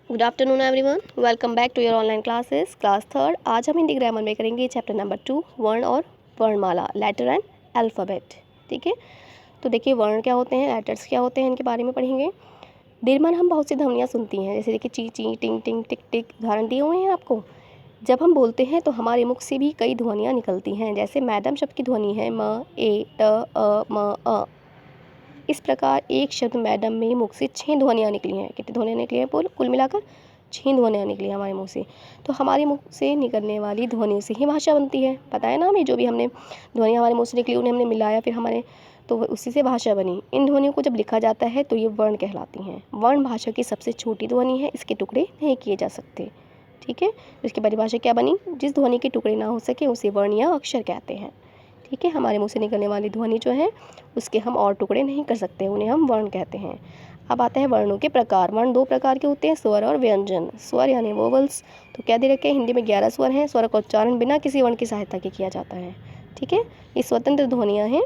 Good afternoon everyone, welcome back to your online classes class third. आज हम Hindi grammar में करेंगे चैप्टर नंबर 2 वर्ण और वर्णमाला, लेटर एंड अल्फ़ाबेट। ठीक है, तो देखिए वर्ण क्या होते हैं, लेटर्स क्या होते हैं, इनके बारे में पढ़ेंगे। दिन भर हम बहुत सी ध्वनियाँ सुनती हैं, जैसे देखिए ची ची टिंग टिंग टिक टिक, उदाहरण दिए हुए हैं आपको। जब हम बोलते हैं तो हमारे मुख से भी कई ध्वनियाँ निकलती हैं, जैसे मैडम शब्द की ध्वनि है म ए ट अ म अ। इस प्रकार एक शब्द मैडम में मुख से 6 ध्वनियाँ निकली हैं। कितनी ध्वनियाँ निकली हैं? कुल मिलाकर 6 ध्वनियाँ निकली हमारे मुँह से। तो हमारे मुँह से निकलने वाली ध्वनियों से ही भाषा बनती है। पता है ना हमें, जो भी हमने ध्वनियाँ हमारे मुँह से निकली उन्हें हमने मिलाया, फिर हमारे तो उसी से भाषा बनी। इन ध्वनियों को जब लिखा जाता है तो ये वर्ण कहलाती हैं। वर्ण भाषा की सबसे छोटी ध्वनि है, इसके टुकड़े नहीं किए जा सकते। ठीक है, तो इसकी परिभाषा क्या बनी? जिस ध्वनि के टुकड़े ना हो सके उसे वर्ण या अक्षर कहते हैं। ठीक है, हमारे मुँह से निकलने वाली ध्वनि जो है उसके हम और टुकड़े नहीं कर सकते, उन्हें हम वर्ण कहते हैं। अब आता है वर्णों के प्रकार। वर्ण 2 प्रकार के होते हैं, स्वर और व्यंजन। स्वर यानी वोवल्स, तो क्या दे रखे हैं? हिंदी में 11 स्वर हैं। स्वर का उच्चारण बिना किसी वर्ण की सहायता के किया जाता है। ठीक है, ये स्वतंत्र ध्वनियाँ हैं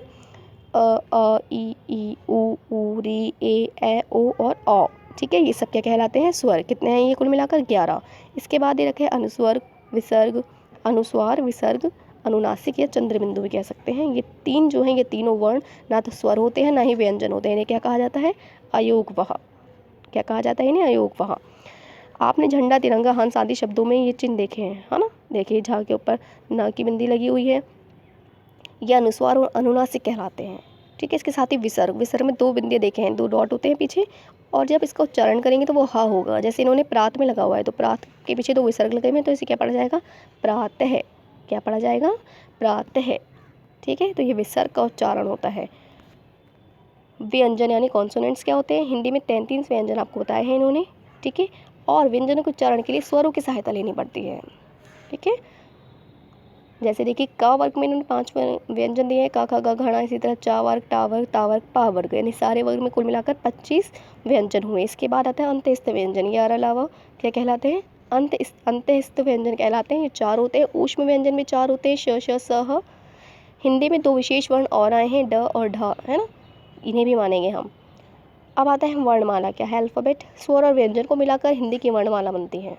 अ ई ऊ री ए ओ और औ। ठीक है, ये सब क्या कहलाते हैं? स्वर। कितने हैं ये कुल मिलाकर? 11। इसके बाद ये रखे अनुस्वर, विसर्ग, अनुस्वार, विसर्ग, अनुनासिक या चंद्र बिंदु भी कह सकते हैं। ये 3 जो हैं, ये तीनों वर्ण ना तो स्वर होते हैं ना ही व्यंजन होते हैं। इन्हें क्या कहा जाता है? अयोगवह। क्या कहा जाता है इन्हें? अयोगवह। आपने झंडा, तिरंगा, हंस आदि शब्दों में ये चिन्ह देखे हैं, है ना? देखिए झा के ऊपर न की बिंदी लगी हुई है, ये अनुस्वार और अनुनासिक कहलाते हैं। ठीक है, इसके साथ ही विसर्ग। विसर्ग में 2 बिंदियाँ देखे हैं, 2 डॉट होते हैं पीछे, और जब इसका उच्चारण करेंगे तो वो ह होगा। जैसे इन्होंने प्रात में लगा हुआ है तो प्रात के पीछे 2 विसर्ग लगे हुए हैं, तो इसे क्या पढ़ा जाएगा? प्रातः। क्या पढ़ा जाएगा? प्रातः। ठीक है, तो ये विसर्ग का उच्चारण होता है। व्यंजन यानी कॉन्सोनेंट्स क्या होते हैं? हिंदी में 33 व्यंजन आपको बताए हैं इन्होंने। ठीक है, और व्यंजनों के उच्चारण के लिए स्वरों की सहायता लेनी पड़ती है। ठीक है, जैसे देखिए क वर्ग में इन्होंने 5 व्यंजन दिए हैं, क ख ग घ ङ। इसी तरह च वर्ग, ट वर्ग, ता वर्ग, पा वर्ग, यानी सारे वर्ग में कुल मिलाकर 25 व्यंजन हुए। इसके बाद आता है अंत्यस्थ व्यंजन। ये और अलावा क्या कहलाते हैं? अंत्यस्थ व्यंजन कहलाते हैं। ये 4 होते हैं। ऊष्म व्यंजन में 4 होते हैं, श श स ह। हिंदी में 2 विशेष वर्ण और आए हैं, ड और ढ, है ना? इन्हें भी मानेंगे हम। अब आता है वर्णमाला। क्या है? अल्फ़ाबेट। स्वर और व्यंजन को मिलाकर हिंदी की वर्णमाला बनती है।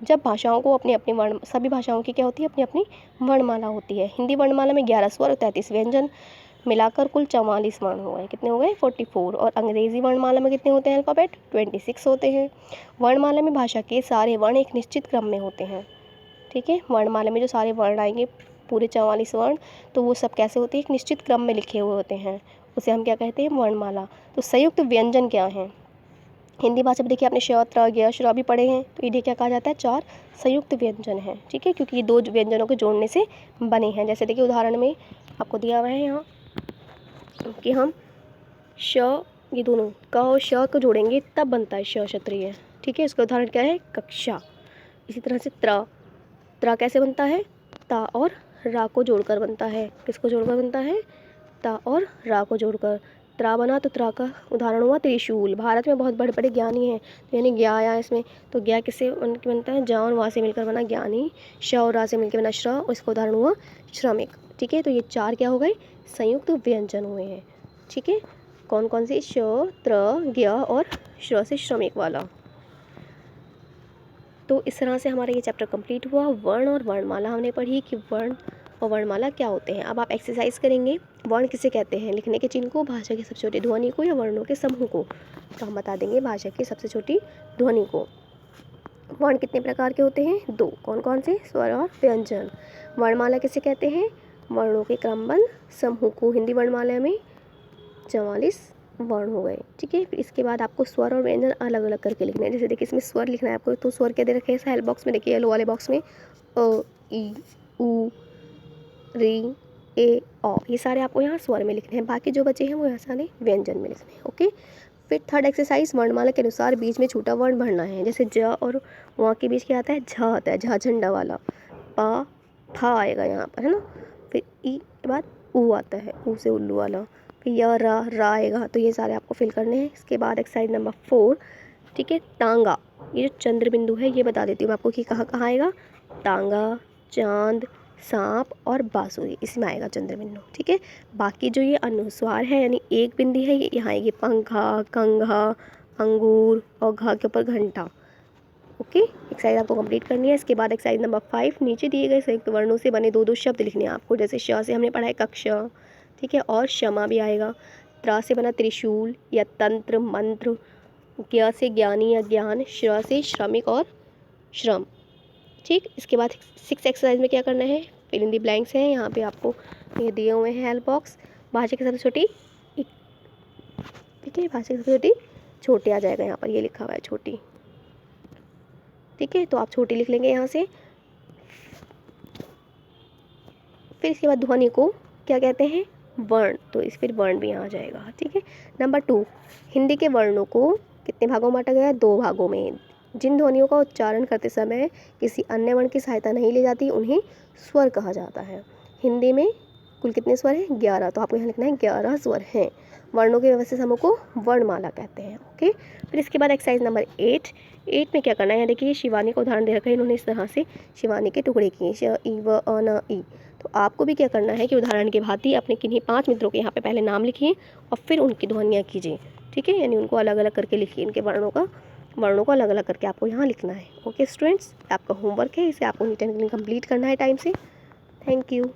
जब भाषाओं को अपनी अपनी वर्ण, सभी भाषाओं की क्या होती है? अपनी अपनी वर्णमाला होती है। हिंदी वर्णमाला में 11 स्वर और 33 व्यंजन मिलाकर कुल 44 वर्ण हो गए। कितने हो गए? 44। और अंग्रेजी वर्णमाला में कितने होते हैं अल्फ़ाबेट? 26 होते हैं। वर्णमाला में भाषा के सारे वर्ण एक निश्चित क्रम में होते हैं। ठीक है, वर्णमाला में जो सारे वर्ण आएंगे, पूरे 44 वर्ण, तो वो सब कैसे होते हैं? एक निश्चित क्रम में लिखे हुए होते हैं, उसे हम क्या कहते हैं? वर्णमाला। तो संयुक्त व्यंजन क्या हैं? हिंदी भाषा में देखिए आपने श, त्र, ज्ञ, श्र भी पढ़े हैं, तो इन्हें क्या कहा जाता है? 4 संयुक्त व्यंजन हैं। ठीक है, क्योंकि ये 2 व्यंजनों के जोड़ने से बने हैं। जैसे देखिए उदाहरण में आपको दिया हुआ है यहाँ कि हम श, ये दोनों क और श को जोड़ेंगे तब बनता है श क्षत्रिय। ठीक है, इसका उदाहरण क्या है? कक्षा। इसी तरह से त्र कैसे बनता है? ता और रा को जोड़कर बनता है। किसको जोड़कर बनता है? ता और रा को जोड़कर त्रा बना, तो त्रा का उदाहरण हुआ त्रिशूल। भारत में बहुत बड़े बड़े ज्ञानी हैं, तो यानी ज्ञा आया इसमें, तो ज्ञा किससे बनता है? जा और वा से मिलकर बना ज्ञानी, श और रा से मिलकर बना श्र, और इसका उदाहरण हुआ श्रमिक। ठीक है, तो ये 4 क्या हो गए? संयुक्त व्यंजन हुए हैं। ठीक है, कौन कौन से? श, त्र, ज्ञ और श्र से श्रमिक वाला। तो इस तरह से हमारा ये चैप्टर कंप्लीट हुआ। वर्ण और वर्णमाला हमने पढ़ी कि वर्ण और वर्णमाला क्या होते हैं। अब आप एक्सरसाइज करेंगे। वर्ण किसे कहते हैं? लिखने के चिन्ह को, भाषा की सबसे छोटी ध्वनि को, या वर्णों के समूह को? तो हम बता देंगे भाषा की सबसे छोटी ध्वनि को। वर्ण कितने प्रकार के होते हैं? 2। कौन कौन से? स्वर और व्यंजन। वर्णमाला किसे कहते हैं? वर्णों के क्रमबद्ध समूह को। हिंदी वर्णमाला में 44 वर्ण हो गए। ठीक है, फिर इसके बाद आपको स्वर और व्यंजन अलग अलग करके लिखना है। जैसे देखिए इसमें स्वर लिखना है आपको, तो स्वर क्या दे रखे हैं? हेल्प बॉक्स में देखिए, येलो वाले बॉक्स में अ ई उ री ए औ, ये सारे आपको यहाँ स्वर में लिखने हैं। बाकी जो बचे हैं वो यहाँ सारे व्यंजन में लिखने हैं। ओके, फिर थर्ड एक्सरसाइज, वर्णमाला के अनुसार बीच में छूटा वर्ण भरना है। जैसे ज और वहाँ के बीच क्या आता है? झ आता है, झ झंडा वाला। पा फा आएगा यहाँ पर, है ना? फिर ई के बाद ऊ आता है, ऊ से उल्लू वाला। फिर य रा आएगा, तो ये सारे आपको फिल करने हैं। इसके बाद एक्सरसाइज नंबर 4, ठीक है, टांगा। ये जो चंद्र बिंदु है ये बता देती हूँ आपको कि कहाँ कहाँ आएगा। टांगा, चांद, सांप और बांसुरी, इसमें आएगा चंद्र बिंदु। ठीक है, बाकी जो ये अनुस्वार है यानी एक बिंदी है, ये यहाँ आएगी। पंखा, कंघा, अंगूर और घा के ऊपर घंटा। ओके, एक्सरसाइज आपको कंप्लीट करनी है। इसके बाद एक्सरसाइज नंबर 5, नीचे दिए गए संयुक्त वर्णों से बने दो दो शब्द लिखने हैं आपको। जैसे श से हमने पढ़ा है कक्षा, ठीक है, और क्षमा भी आएगा। त्र से बना त्रिशूल या तंत्र मंत्र। ज्ञ से ज्ञानी या ज्ञान। श्र से श्रमिक और श्रम। ठीक, इसके बाद 6 एक्सरसाइज में क्या करना है, फिल इन द ब्लैंक्स हैं। यहाँ पे आपको ये दिए हुए हैं हेल्प बॉक्स। भाषा की सबसे छोटी, ठीक है, भाषा की सबसे छोटी छोटी आ जाएगा, यहाँ पर ये लिखा हुआ है छोटी, ठीक है, तो आप छोटी लिख लेंगे यहाँ से। फिर इसके बाद ध्वनि को क्या कहते हैं, वर्ण, तो इस फिर वर्ण भी यहाँ आ जाएगा, ठीक है। नंबर 2, हिंदी के वर्णों को कितने भागों में बांटा गया है, 2 भागों में। जिन ध्वनियों का उच्चारण करते समय किसी अन्य वर्ण की सहायता नहीं ली जाती उन्हें स्वर कहा जाता है। हिंदी में कुल कितने स्वर हैं, 11, तो आपको यहाँ लिखना है 11 स्वर हैं। वर्णों के व्यवस्थित समूह को वर्णमाला कहते हैं। ओके, फिर इसके बाद एक्सरसाइज नंबर 8 में क्या करना है, देखिए शिवानी का उदाहरण दे रखा है, इन्होंने इस तरह से शिवानी के टुकड़े किए, श ई व अ न ई। तो आपको भी क्या करना है कि उदाहरण के भांति अपने किन्हीं 5 मित्रों के यहाँ पे पहले नाम लिखिए और फिर उनकी ध्वनियाँ कीजिए, ठीक है, यानी उनको अलग अलग करके लिखिए, इनके वर्णों को अलग अलग करके आपको यहाँ लिखना है। ओके स्टूडेंट्स, आपका होमवर्क है, इसे आपको नीट एंड क्लीन कंप्लीट करना है टाइम से। Thank you.